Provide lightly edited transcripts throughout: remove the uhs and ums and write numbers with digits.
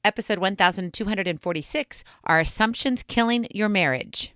episode 1246, Are Assumptions Killing Your Marriage?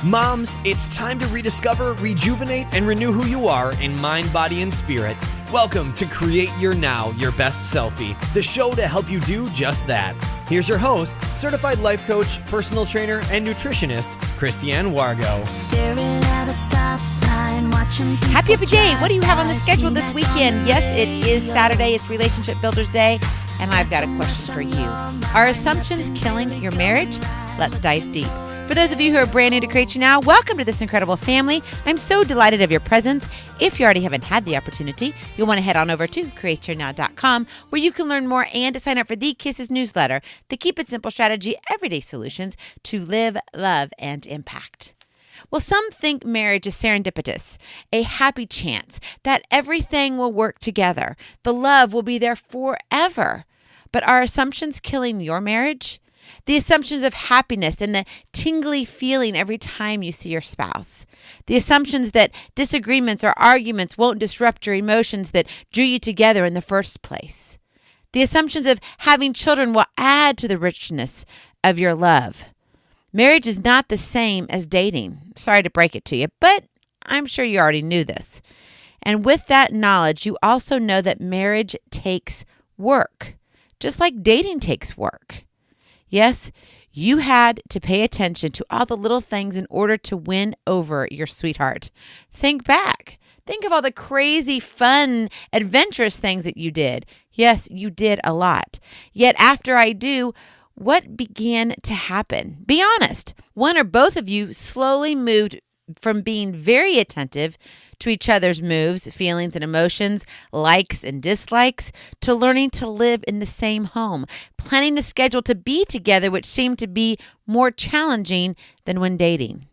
Moms, it's time to rediscover, rejuvenate, and renew who you are in mind, body, and spirit. Welcome to Create Your Now, Your Best Selfie, the show to help you do just that. Here's your host, certified life coach, personal trainer, and nutritionist, Christiane Wargo. Staring at a stop sign, watching people Happy Day! What do you have on the drive schedule by, this weekend? Yes, it is Saturday. It's Relationship Builders Day, and I've got a question for you. Are assumptions killing your marriage? Let's dive deep. For those of you who are brand new to Create Your Now, welcome to this incredible family. I'm so delighted of your presence. If you already haven't had the opportunity, you'll want to head on over to createyournow.com, where you can learn more and to sign up for the Kisses newsletter, the Keep It Simple Strategy Everyday Solutions to live, love, and impact. Well, some think marriage is serendipitous, a happy chance that everything will work together. The love will be there forever. But are assumptions killing your marriage? The assumptions of happiness and the tingly feeling every time you see your spouse. The assumptions that disagreements or arguments won't disrupt your emotions that drew you together in the first place. The assumptions of having children will add to the richness of your love. Marriage is not the same as dating. Sorry to break it to you, but I'm sure you already knew this. And with that knowledge, you also know that marriage takes work, just like dating takes work. Yes, you had to pay attention to all the little things in order to win over your sweetheart. Think back. Think of all the crazy, fun, adventurous things that you did. Yes, you did a lot. Yet after I do, what began to happen? Be honest. One or both of you slowly moved from being very attentive to each other's moves, feelings, and emotions, likes and dislikes, to learning to live in the same home, planning a schedule to be together, which seemed to be more challenging than when dating.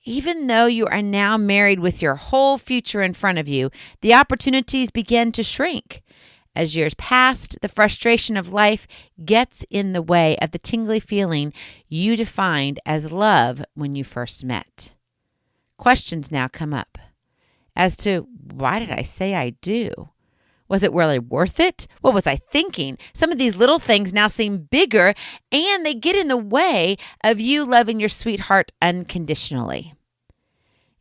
Even though you are now married with your whole future in front of you, the opportunities begin to shrink. As years passed, the frustration of life gets in the way of the tingly feeling you defined as love when you first met. Questions now come up as to, why did I say I do? Was it really worth it? What was I thinking? Some of these little things now seem bigger, and they get in the way of you loving your sweetheart unconditionally.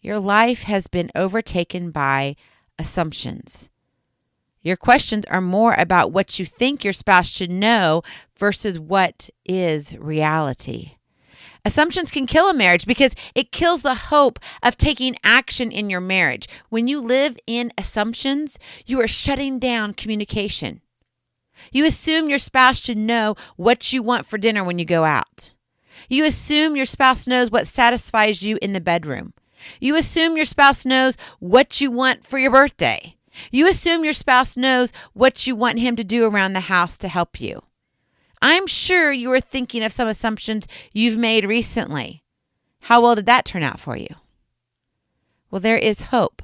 Your life has been overtaken by assumptions. Your questions are more about what you think your spouse should know versus what is reality. Assumptions can kill a marriage because it kills the hope of taking action in your marriage. When you live in assumptions, you are shutting down communication. You assume your spouse should know what you want for dinner when you go out. You assume your spouse knows what satisfies you in the bedroom. You assume your spouse knows what you want for your birthday. You assume your spouse knows what you want him to do around the house to help you. I'm sure you are thinking of some assumptions you've made recently. How well did that turn out for you? Well, there is hope.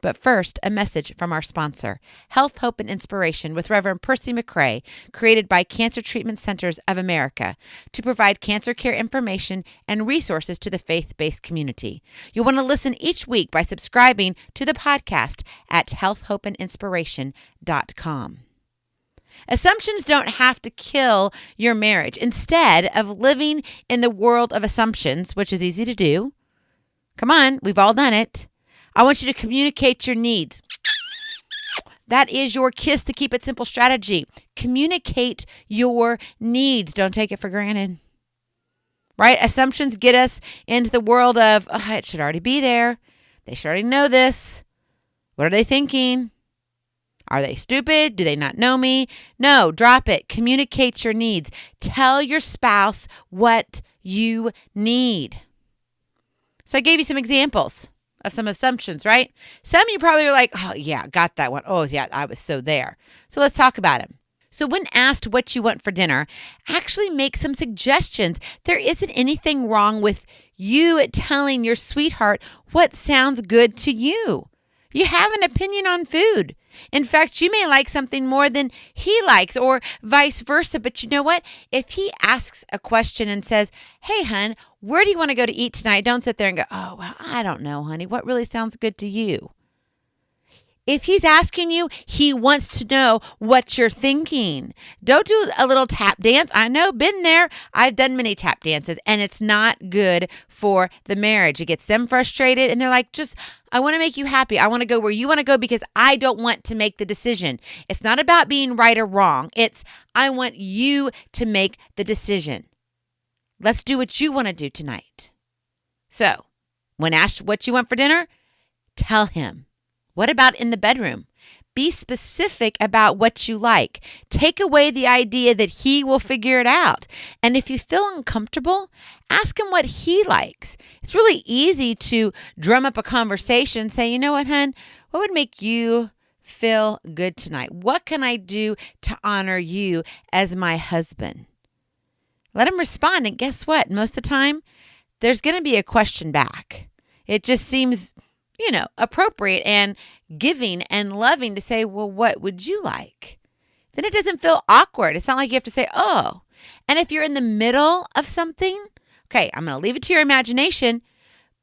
But first, a message from our sponsor, Health, Hope, and Inspiration with Reverend Percy McRae, created by Cancer Treatment Centers of America to provide cancer care information and resources to the faith-based community. You'll want to listen each week by subscribing to the podcast at healthhopeandinspiration.com. Assumptions don't have to kill your marriage. Instead of living in the world of assumptions, which is easy to do, come on, we've all done it. I want you to communicate your needs. That is your Kiss to Keep It Simple strategy. Communicate your needs. Don't take it for granted. Right? Assumptions get us into the world of, it should already be there. They should already know this. What are they thinking? Are they stupid? Do they not know me? No, drop it. Communicate your needs. Tell your spouse what you need. So I gave you some examples of some assumptions, right? Some of you probably are like, oh yeah, got that one. Oh yeah, I was so there. So let's talk about them. So when asked what you want for dinner, actually make some suggestions. There isn't anything wrong with you telling your sweetheart what sounds good to you. You have an opinion on food. In fact, you may like something more than he likes or vice versa. But you know what? If he asks a question and says, hey, hun, where do you want to go to eat tonight? Don't sit there and go, oh, well, I don't know, honey. What really sounds good to you? If he's asking you, he wants to know what you're thinking. Don't do a little tap dance. I know, been there. I've done many tap dances, and it's not good for the marriage. It gets them frustrated, and they're like, I want to make you happy. I want to go where you want to go because I don't want to make the decision. It's not about being right or wrong. It's, I want you to make the decision. Let's do what you want to do tonight. So, when asked what you want for dinner, tell him. What about in the bedroom? Be specific about what you like. Take away the idea that he will figure it out. And if you feel uncomfortable, ask him what he likes. It's really easy to drum up a conversation and say, you know what, hon, what would make you feel good tonight? What can I do to honor you as my husband? Let him respond. And guess what? Most of the time, there's going to be a question back. It just seems appropriate and giving and loving to say, well, what would you like? Then it doesn't feel awkward. It's not like you have to say, oh. And if you're in the middle of something, okay, I'm going to leave it to your imagination,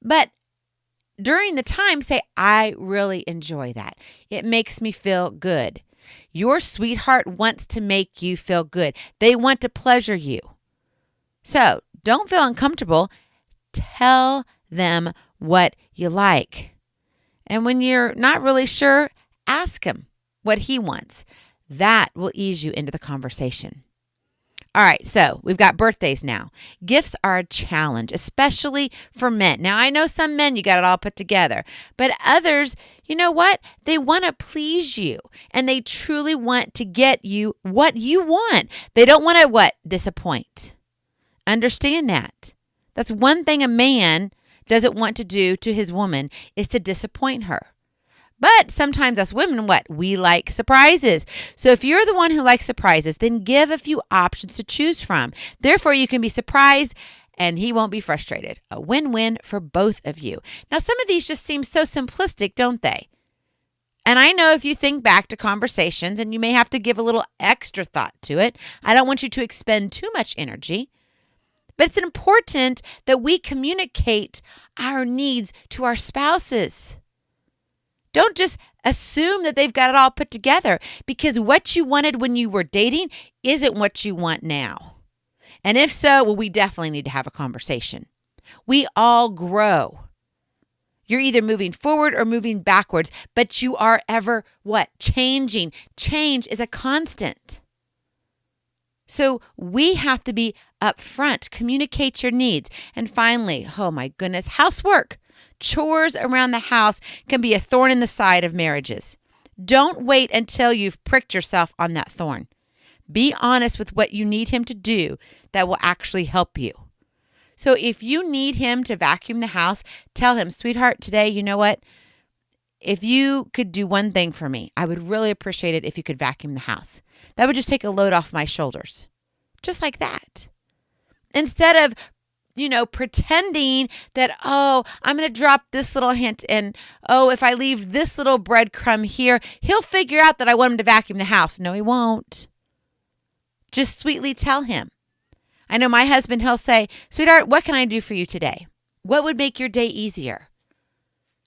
but during the time, say, I really enjoy that. It makes me feel good. Your sweetheart wants to make you feel good. They want to pleasure you. So don't feel uncomfortable. Tell them what you like. And when you're not really sure, ask him what he wants. That will ease you into the conversation. All right, so we've got birthdays now. Gifts are a challenge, especially for men. Now, I know some men, you got it all put together. But others, you know what? They want to please you. And they truly want to get you what you want. They don't want to, disappoint. Understand that. That's one thing a man doesn't want to do to his woman is to disappoint her. But sometimes us women, we like surprises. So if you're the one who likes surprises, then give a few options to choose from. Therefore, you can be surprised and he won't be frustrated. A win-win for both of you. Now, some of these just seem so simplistic, don't they? And I know if you think back to conversations and you may have to give a little extra thought to it. I don't want you to expend too much energy. But it's important that we communicate our needs to our spouses. Don't just assume that they've got it all put together because what you wanted when you were dating isn't what you want now. And if so, we definitely need to have a conversation. We all grow. You're either moving forward or moving backwards, but you are ever changing. Change is a constant. So we have to be upfront, communicate your needs. And finally, oh my goodness, housework. Chores around the house can be a thorn in the side of marriages. Don't wait until you've pricked yourself on that thorn. Be honest with what you need him to do that will actually help you. So if you need him to vacuum the house, tell him, sweetheart, today, you know what? If you could do one thing for me, I would really appreciate it if you could vacuum the house. That would just take a load off my shoulders. Just like that. Instead of, pretending that, I'm going to drop this little hint and, if I leave this little breadcrumb here, he'll figure out that I want him to vacuum the house. No, he won't. Just sweetly tell him. I know my husband, he'll say, sweetheart, what can I do for you today? What would make your day easier?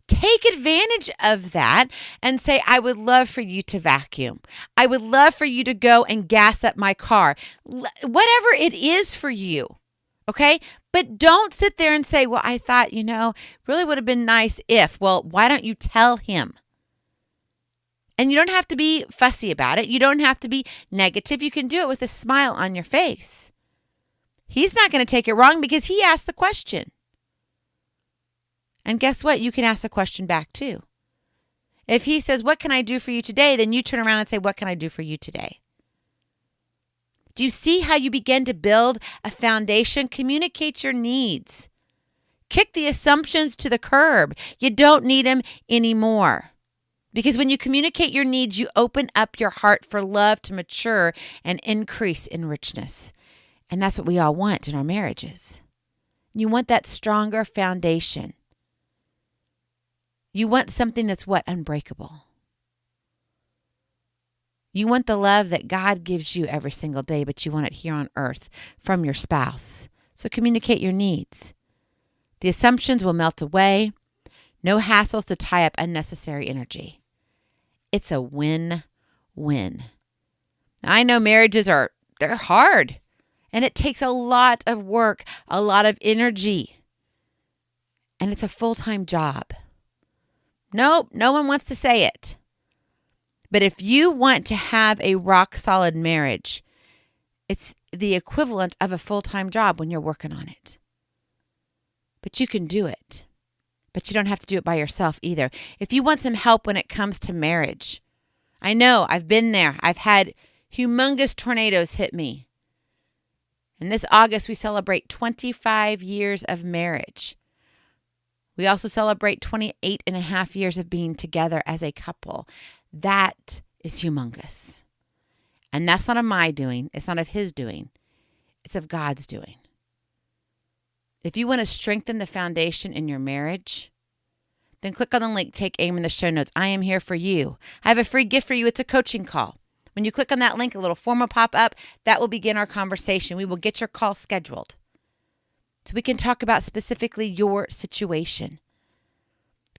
Take advantage of that and say, I would love for you to vacuum. I would love for you to go and gas up my car. Whatever it is for you, okay? But don't sit there and say, I thought, really would have been nice if. Why don't you tell him? And you don't have to be fussy about it. You don't have to be negative. You can do it with a smile on your face. He's not going to take it wrong because he asked the question. And guess what? You can ask a question back too. If he says, what can I do for you today? Then you turn around and say, what can I do for you today? Do you see how you begin to build a foundation? Communicate your needs. Kick the assumptions to the curb. You don't need them anymore. Because when you communicate your needs, you open up your heart for love to mature and increase in richness. And that's what we all want in our marriages. You want that stronger foundation. You want something that's unbreakable. You want the love that God gives you every single day, but you want it here on earth from your spouse. So communicate your needs. The assumptions will melt away. No hassles to tie up unnecessary energy. It's a win-win. I know they're hard, and it takes a lot of work, a lot of energy, and it's a full-time job. Nope, no one wants to say it. But if you want to have a rock-solid marriage, it's the equivalent of a full-time job when you're working on it. But you can do it. But you don't have to do it by yourself either. If you want some help when it comes to marriage, I know, I've been there. I've had humongous tornadoes hit me. And this August, we celebrate 25 years of marriage. We also celebrate 28 and a half years of being together as a couple. That is humongous. And that's not of my doing. It's not of his doing. It's of God's doing. If you want to strengthen the foundation in your marriage, then click on the link, take aim in the show notes. I am here for you. I have a free gift for you. It's a coaching call. When you click on that link, a little form will pop up. That will begin our conversation. We will get your call scheduled so we can talk about specifically your situation.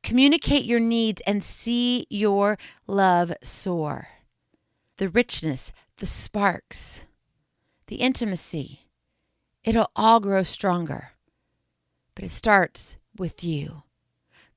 Communicate your needs and see your love soar. The richness, the sparks, the intimacy, it'll all grow stronger. But it starts with you.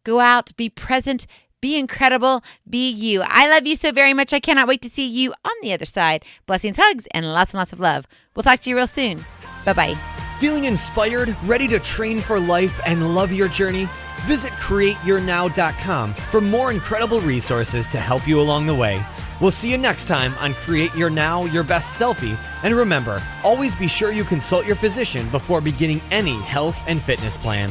Go out, be present, be incredible, be you. I love you so very much. I cannot wait to see you on the other side. Blessings, hugs, and lots of love. We'll talk to you real soon. Bye-bye. Feeling inspired, ready to train for life and love your journey? Visit createyournow.com for more incredible resources to help you along the way. We'll see you next time on Create Your Now, Your Best Selfie. And remember, always be sure you consult your physician before beginning any health and fitness plan.